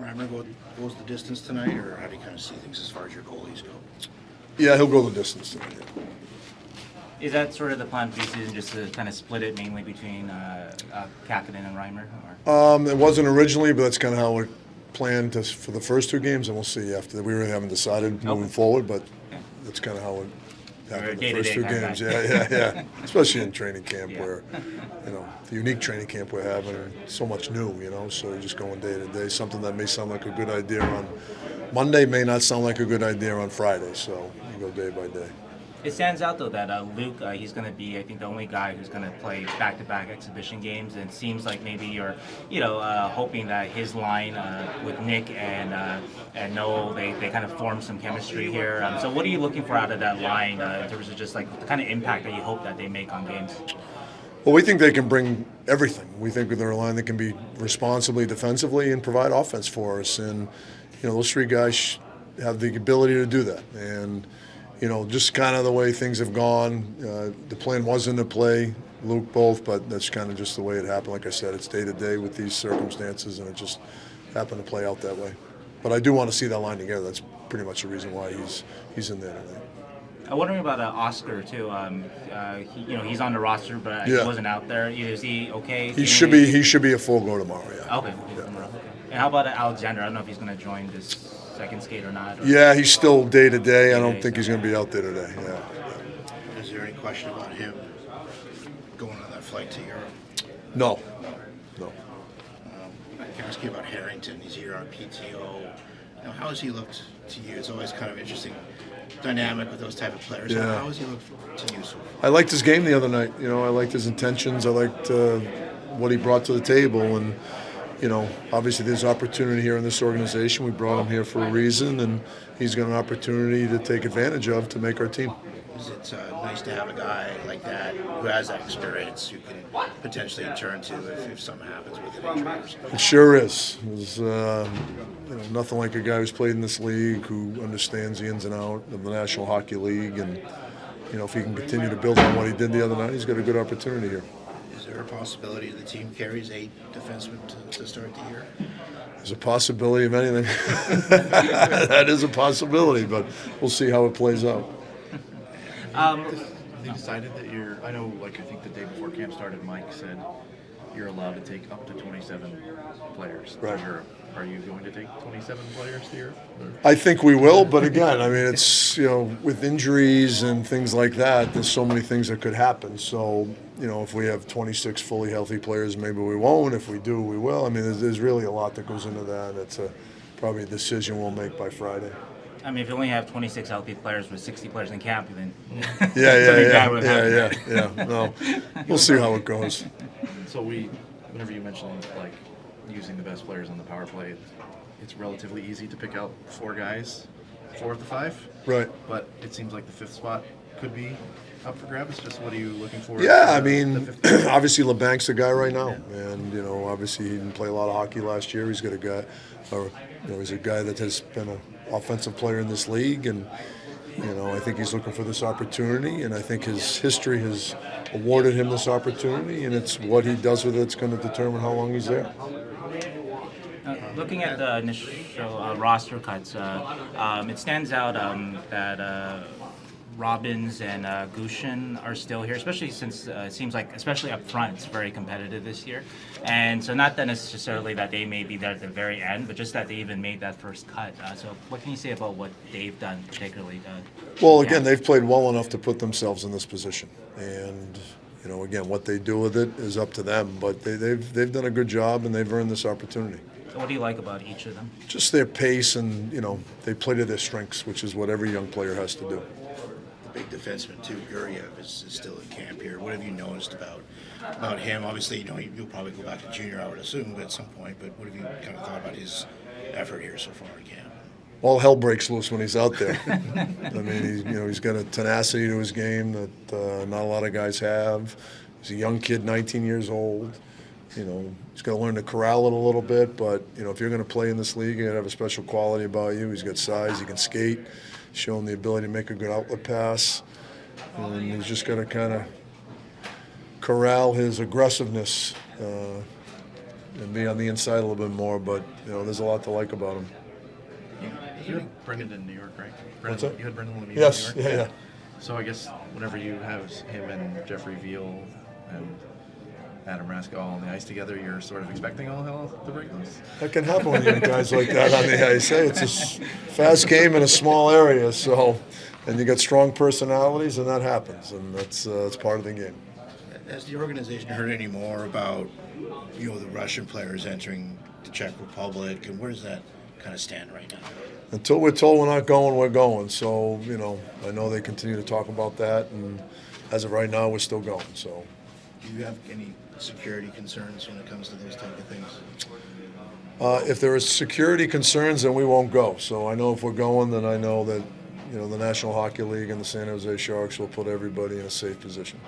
Reimer goes the distance tonight, or how do you kind of see things as far as your goalies go? Yeah, he'll go the distance tonight. Yeah. Is that sort of the plan preseason, just to kind of split it mainly between Kakinen and Reimer? Or? It wasn't originally, but that's kind of how we planned for the first two games, and we'll see after that. We really haven't decided moving forward, but that's kind of how it happened the first two games. Yeah. Especially in training camp where, the unique training camp we're having, so much new, so you're just going day to day. Something that may sound like a good idea on Monday may not sound like a good idea on Friday, so you go day by day. It stands out, though, that Luke, he's going to be, I think, the only guy who's going to play back-to-back exhibition games. And it seems like maybe you're, hoping that his line with Nick and Noel, they kind of form some chemistry here. So what are you looking for out of that line in terms of just, like, the kind of impact that you hope that they make on games? Well, we think they can bring everything. We think they're a line that can be responsibly defensively and provide offense for us. And, those three guys have the ability to do that. And just kind of the way things have gone. The plan wasn't to play Luke both, but that's kind of just the way it happened. Like I said, it's day to day with these circumstances, and it just happened to play out that way. But I do want to see that line together. That's pretty much the reason why he's in there tonight. I'm wondering about Oscar too. He's on the roster, but he wasn't out there. Is he okay? He should be a full go tomorrow. Yeah. Okay. And how about Alexander? I don't know if he's going to join this second skate or not. Yeah, he's still day to day. I don't think he's going to be out there today. Yeah. Is there any question about him going on that flight to Europe? No. I can ask you about Harrington. He's here on PTO. Now, how has he looked to you? It's always kind of interesting dynamic with those type of players. Yeah. How has he looked to you so far? I liked his game the other night. I liked his intentions. I liked what he brought to the table, and obviously there's opportunity here in this organization. We brought him here for a reason, and he's got an opportunity to take advantage of to make our team. Is it nice to have a guy like that who has that experience you can potentially turn to if something happens with an injury or something? It sure is. There's nothing like a guy who's played in this league, who understands the ins and outs of the National Hockey League, and if he can continue to build on what he did the other night, he's got a good opportunity here. Is there a possibility the team carries 8 defensemen to start the year? There's a possibility of anything. That is a possibility, but we'll see how it plays out. They decided that I know, I think the day before camp started, Mike said you're allowed to take up to 27 players to Europe. Are you going to take 27 players to Europe? I think we will, but again, it's, with injuries and things like that, there's so many things that could happen. So, if we have 26 fully healthy players, maybe we won't. If we do, we will. There's really a lot that goes into that. It's probably a decision we'll make by Friday. If you only have 26 healthy players with 60 players in camp, then yeah. No, we'll see how it goes. So whenever you mention using the best players on the power play, it's relatively easy to pick out 4 guys, 4 of the 5. Right. But it seems like the 5th spot could be up for grabs. Just what are you looking for? Yeah, obviously LeBank's the guy right now, and obviously he didn't play a lot of hockey last year. He's got a guy, he's a guy that has been an offensive player in this league, and I think he's looking for this opportunity, and I think his history has awarded him this opportunity, and it's what he does with it that's going to determine how long he's there. Looking at the initial roster cuts, it stands out that Robbins and Gushin are still here, especially since it seems like, especially up front, it's very competitive this year. And so not that necessarily that they may be there at the very end, but just that they even made that first cut. So what can you say about what they've done particularly? Well, again, they've played well enough to put themselves in this position. And, again, what they do with it is up to them. But they've done a good job, and they've earned this opportunity. So what do you like about each of them? Just their pace, and, they play to their strengths, which is what every young player has to do. Big defenseman too, Guriev is still in camp here. What have you noticed about him? Obviously, you'll probably go back to junior, I would assume, at some point. But what have you kind of thought about his effort here so far in camp? All hell breaks loose when he's out there. He's got a tenacity to his game that not a lot of guys have. He's a young kid, 19 years old. He's got to learn to corral it a little bit. But if you're going to play in this league, you got to have a special quality about you. He's got size. He can skate. Showing the ability to make a good outlet pass, and he's just got to kind of corral his aggressiveness and be on the inside a little bit more. But there's a lot to like about him. You had Brendan in New York, right? What's that? You had Brendan Lemieux Yes, in New York? yeah. So I guess whenever you have him and Jeffrey Veal and Adam Rask all on the ice together, you're sort of expecting all hell to break loose? That can happen when you have guys like that on the ice. Hey, it's a fast game in a small area, and you got strong personalities, and that happens, and that's part of the game. Has the organization heard any more about the Russian players entering the Czech Republic, and where does that kind of stand right now? Until we're told we're not going, we're going. So, I know they continue to talk about that, and as of right now, we're still going. So, do you have any security concerns when it comes to those type of things? If there is security concerns, then we won't go. So I know if we're going, then I know that the National Hockey League and the San Jose Sharks will put everybody in a safe position.